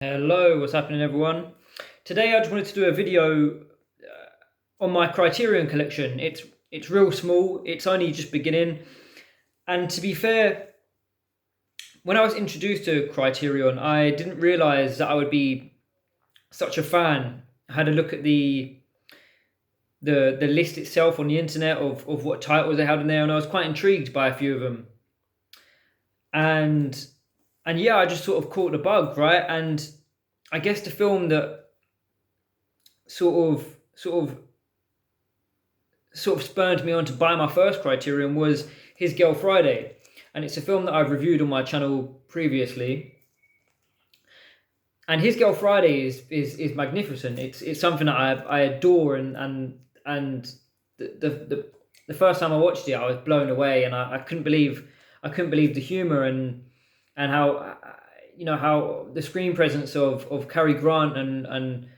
Hello, what's happening everyone? Today I just wanted to do a video on my Criterion collection. It's real small, it's only just beginning. And to be fair, when I was introduced to Criterion, I didn't realise that I would be such a fan. I had a look at the list itself on the internet of what titles they had in there, and I was quite intrigued by a few of them. And yeah, I just sort of caught the bug, right? And I guess the film that sort of spurred me on to buy my first Criterion was His Girl Friday, and it's a film that I've reviewed on my channel previously. And His Girl Friday is magnificent. It's something that I adore, and the first time I watched it, I was blown away, and I couldn't believe the humor and how how the screen presence of Cary Grant and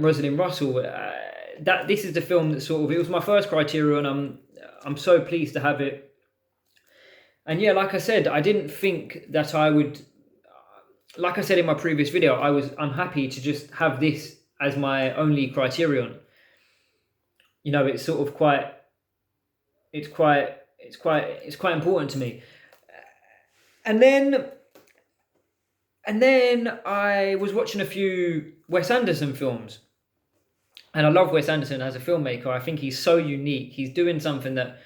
Rosalind Russell. That this is the film that it was my first Criterion. I'm so pleased to have it. And yeah, like I said, I didn't think that I would. Like I said in my previous video, I'm happy to just have this as my only Criterion. It's sort of it's quite important to me. And then I was watching a few Wes Anderson films. And I love Wes Anderson as a filmmaker. I think he's so unique. He's doing something that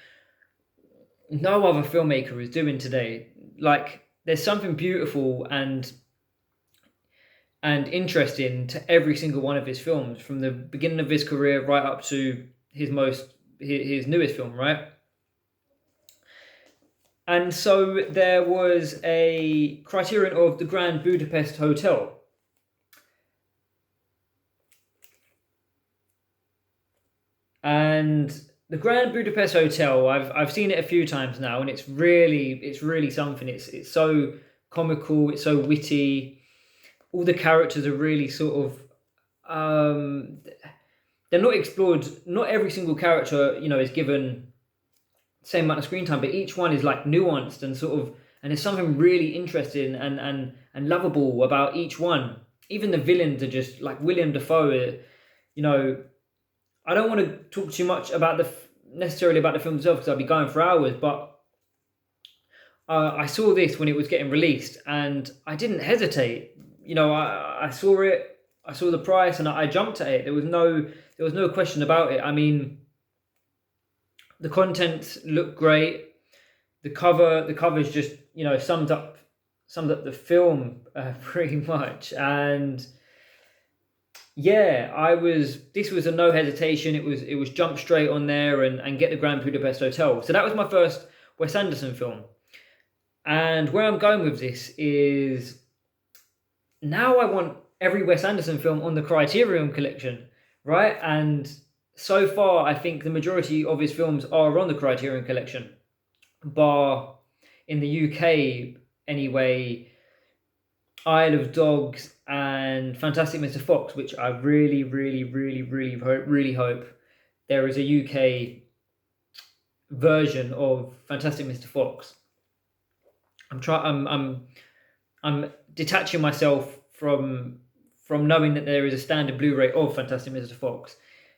no other filmmaker is doing today. Like, there's something beautiful and interesting to every single one of his films, from the beginning of his career right up to his newest film, right? And so there was a Criterion of the Grand Budapest Hotel. And the Grand Budapest Hotel, I've seen it a few times now, and it's really something. It's so comical, it's so witty. All the characters are really sort of they're not explored. Not every single character, is given the same amount of screen time, but each one is like nuanced and and there's something really interesting and lovable about each one. Even the villains are just like William Dafoe. I don't want to talk too much about necessarily about the film itself, because I'll be going for hours, but I saw this when it was getting released, and I didn't hesitate. I saw it, I saw the price, and I jumped at it. There was no question about it. I mean, the contents look great. The cover's just summed up the film pretty much, and yeah, this was a no hesitation. It was jump straight on there and get the Grand Budapest Hotel. So that was my first Wes Anderson film. And where I'm going with this is, now I want every Wes Anderson film on the Criterion collection, right? And so far, I think the majority of his films are on the Criterion collection, bar in the UK anyway, Isle of Dogs and Fantastic Mr. Fox, which I really hope there is a UK version of Fantastic Mr. Fox. I'm detaching myself from knowing that there is a standard Blu-ray of Fantastic Mr. Fox,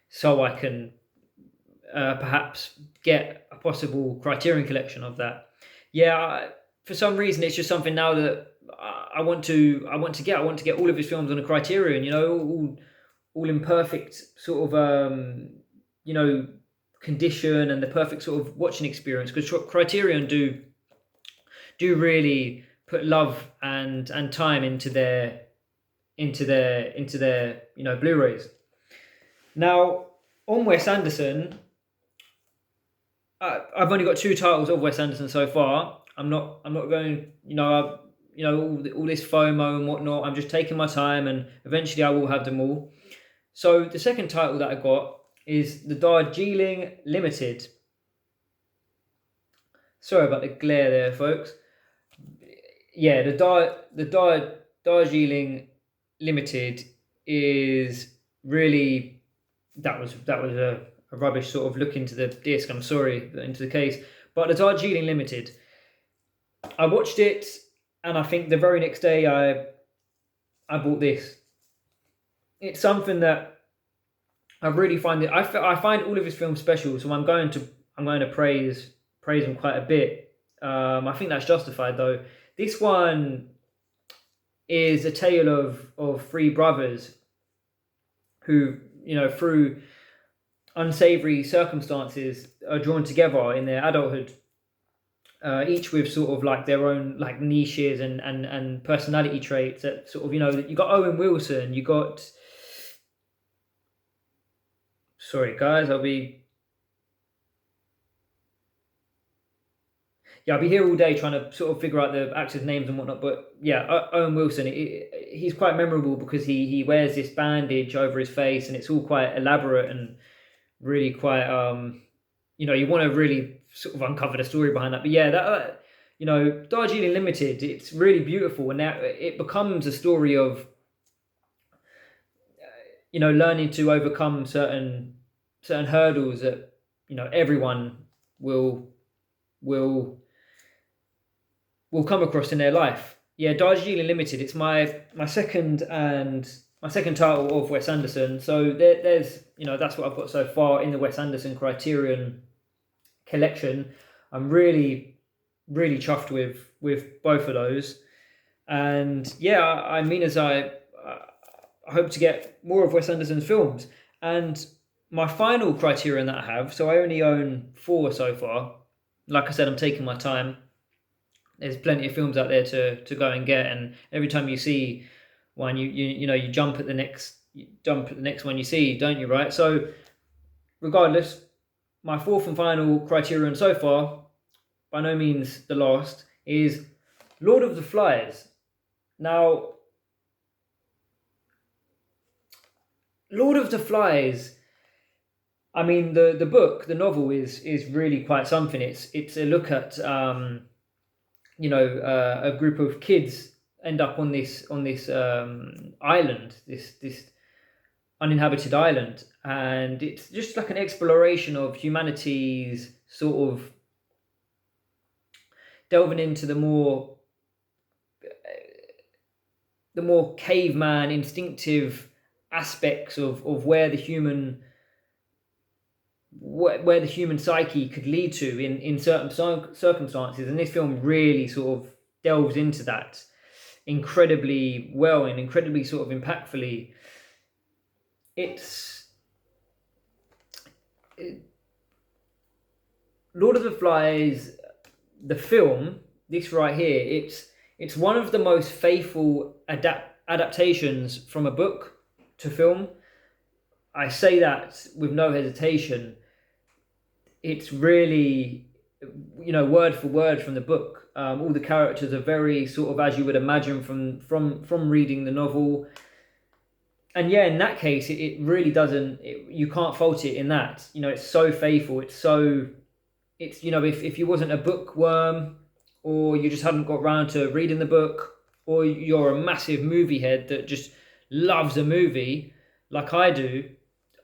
so I can perhaps get a possible Criterion collection of that. Yeah, for some reason it's just something now that I want to get all of his films on a Criterion, all in perfect sort of condition and the perfect sort of watching experience, because Criterion do really put love and time into their Blu-rays. Now, on Wes Anderson, I've only got 2 titles of Wes Anderson so far. I'm not going, all this FOMO and whatnot. I'm just taking my time, and eventually I will have them all. So the second title that I got is the Darjeeling Limited. Sorry about the glare there, folks. Yeah, the Darjeeling Limited is really, that was a rubbish sort of look into the disc. I'm sorry, into the case, but the Darjeeling Limited, I watched it, and I think the very next day I bought this. It's something that I really find it. I find all of his films special, so I'm going to praise him quite a bit. I think that's justified though. This one is a tale of three brothers who, through unsavory circumstances, are drawn together in their adulthood, each with sort of like their own like niches and personality traits. That sort of, you got Owen Wilson, you got. Sorry, guys, I'll be here all day trying to sort of figure out the actors' names and whatnot. But yeah, Owen Wilson, he's quite memorable because he wears this bandage over his face, and it's all quite elaborate and really quite you want to really sort of uncover the story behind that. But yeah, that Darjeeling Limited, it's really beautiful, and now it becomes a story of learning to overcome certain hurdles that everyone will come across in their life. Yeah, Darjeeling Limited. It's my second title of Wes Anderson. So there's that's what I've got so far in the Wes Anderson Criterion Collection. I'm really chuffed with both of those, and yeah, I mean, as I hope to get more of Wes Anderson's films. And my final criterion that I have, so I only own 4 so far. Like I said, I'm taking my time. There's plenty of films out there to go and get, and every time you see one, you jump at the next one you see, don't you? Right. So, regardless, my 4th and final criterion so far, by no means the last, is Lord of the Flies. Now, Lord of the Flies, I mean, the novel is really quite something. It's a look at a group of kids end up on this island, this uninhabited island, and it's just like an exploration of humanity's sort of delving into the more caveman instinctive aspects of where the human psyche could lead to in certain circumstances, and this film really sort of delves into that incredibly well and incredibly sort of impactfully. Lord of the Flies, the film, this right here, it's one of the most faithful adaptations from a book to film. I say that with no hesitation. It's really, word for word from the book. All the characters are very sort of as you would imagine from reading the novel. And yeah, in that case, it really doesn't. You can't fault it in that. It's so faithful. It's if you wasn't a bookworm, or you just hadn't got round to reading the book, or you're a massive movie head that just loves a movie like I do,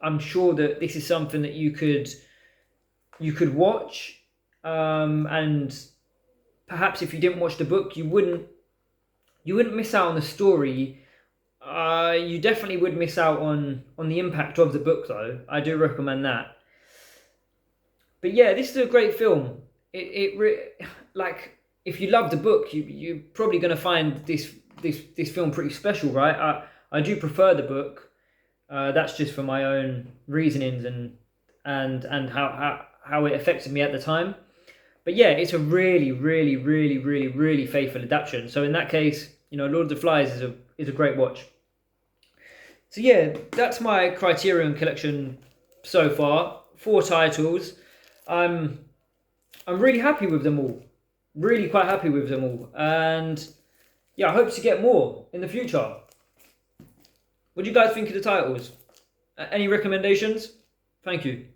I'm sure that this is something that you could watch, and perhaps if you didn't watch the book, you wouldn't miss out on the story. You definitely would miss out on the impact of the book, though. I do recommend that. But yeah, this is a great film. Like, if you love the book, you're probably going to find this film pretty special, right? I do prefer the book. That's just for my own reasonings and how it affected me at the time. But yeah, it's a really, really, really, really, really faithful adaptation. So in that case, Lord of the Flies is a great watch. So yeah, that's my Criterion collection so far. 4 titles. I'm really happy with them all. Really quite happy with them all. And yeah, I hope to get more in the future. What do you guys think of the titles? Any recommendations? Thank you.